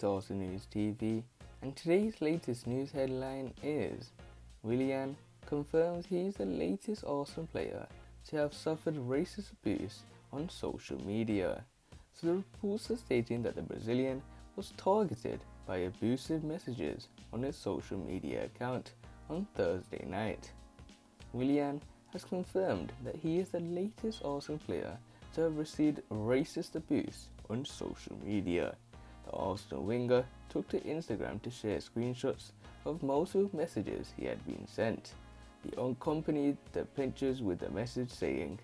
Arsenal News TV, and today's latest news headline is Willian confirms he is the latest Arsenal player to have suffered racist abuse on social media. So the reports are stating that the Brazilian was targeted by abusive messages on his social media account on Thursday night. Willian has confirmed that he is the latest Arsenal player to have received racist abuse on social media. The Arsenal winger took to Instagram to share screenshots of multiple messages he had been sent. He accompanied the pictures with a message saying,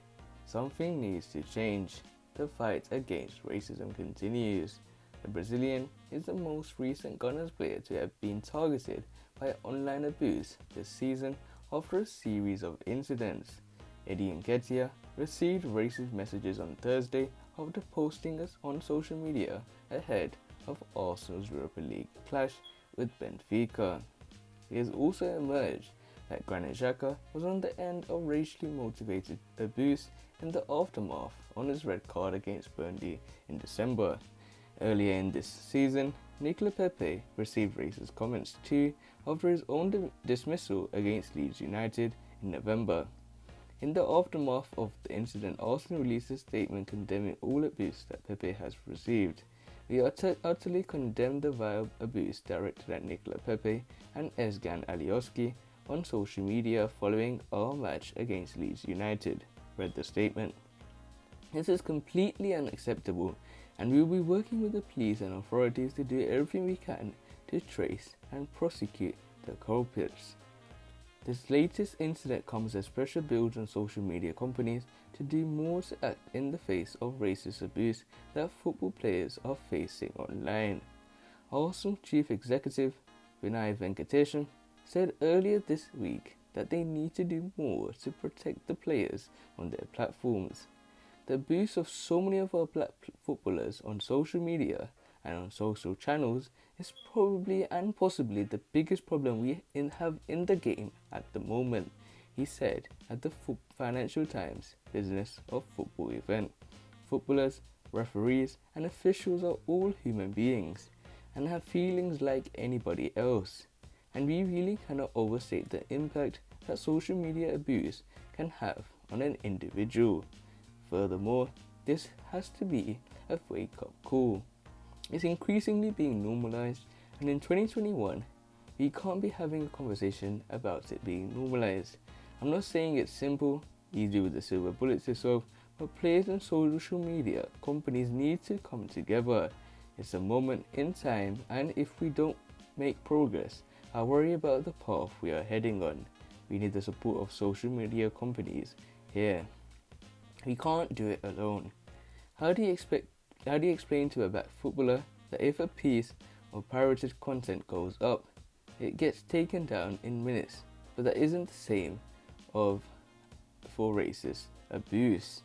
"Something needs to change. The fight against racism continues." The Brazilian is the most recent Gunners player to have been targeted by online abuse this season after a series of incidents. Eddie Nketiah received racist messages on Thursday after posting us on social media ahead of Arsenal's Europa League clash with Benfica. It has also emerged that Granit Xhaka was on the end of racially motivated abuse in the aftermath on his red card against Burnley in December. Earlier in this season, Nicolas Pepe received racist comments too after his own dismissal against Leeds United in November. In the aftermath of the incident, Arsenal released a statement condemning all abuse that Pepe has received. We utterly condemn the vile abuse directed at Nicolas Pepe and Ezcan Alioski on social media following our match against Leeds United, read the statement. This is completely unacceptable, and we will be working with the police and authorities to do everything we can to trace and prosecute the culprits. This latest incident comes as pressure builds on social media companies to do more to act in the face of racist abuse that football players are facing online. Arsenal Chief Executive Vinay Venkateshan said earlier this week that they need to do more to protect the players on their platforms. The abuse of so many of our black footballers on social media and on social channels is probably and possibly the biggest problem we have in the game at the moment, he said at the Financial Times Business of Football event. Footballers, referees and officials are all human beings and have feelings like anybody else, and we really cannot overstate the impact that social media abuse can have on an individual. Furthermore, this has to be a wake-up call. It's increasingly being normalized, and in 2021, we can't be having a conversation about it being normalized. I'm not saying it's simple, easy with the silver bullet to solve, but players and social media companies need to come together. It's a moment in time, and if we don't make progress, I worry about the path we are heading on. We need the support of social media companies here. We can't do it alone. How do you explain to a black footballer that if a piece of pirated content goes up, it gets taken down in minutes, but that isn't the same for racist abuse?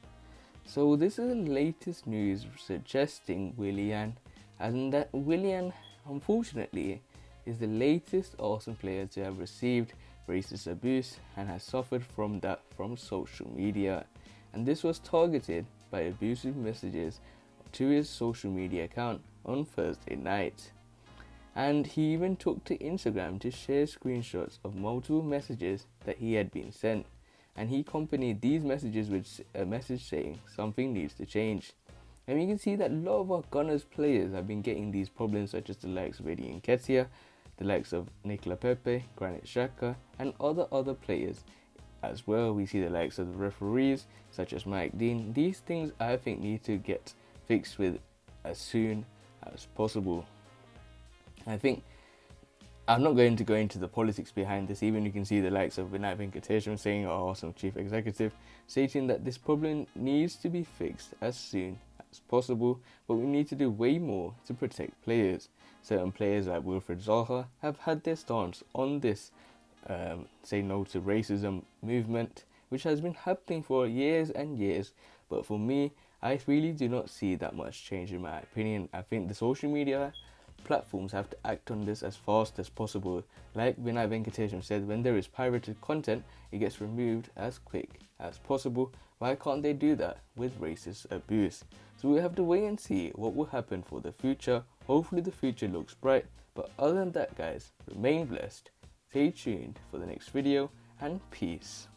So this is the latest news suggesting Willian, and that Willian, unfortunately, is the latest Arsenal player to have received racist abuse and has suffered from that from social media. And this was targeted by abusive messages to his social media account on Thursday night. And he even took to Instagram to share screenshots of multiple messages that he had been sent. And he accompanied these messages with a message saying something needs to change. And you can see that a lot of our Gunners players have been getting these problems, such as the likes of Eddie Nketiah, the likes of Nicolas Pepe, Granit Xhaka, and other players as well. We see the likes of the referees, such as Mike Dean. These things I think need to get fixed with as soon as possible. I think I'm not going to go into the politics behind this. Even you can see the likes of Vinay Venkateshan saying, our Arsenal Chief Executive, stating that this problem needs to be fixed as soon as possible, but we need to do way more to protect players. Certain players like Wilfried Zaha have had their stance on this say no to racism movement, which has been happening for years and years, but for me, I really do not see that much change in my opinion. I think the social media platforms have to act on this as fast as possible. Like Vinay Venkateshan said, when there is pirated content, it gets removed as quick as possible. Why can't they do that with racist abuse? So we have to wait and see what will happen for the future Hopefully the future looks bright, but other than that guys, remain blessed, stay tuned for the next video, and peace.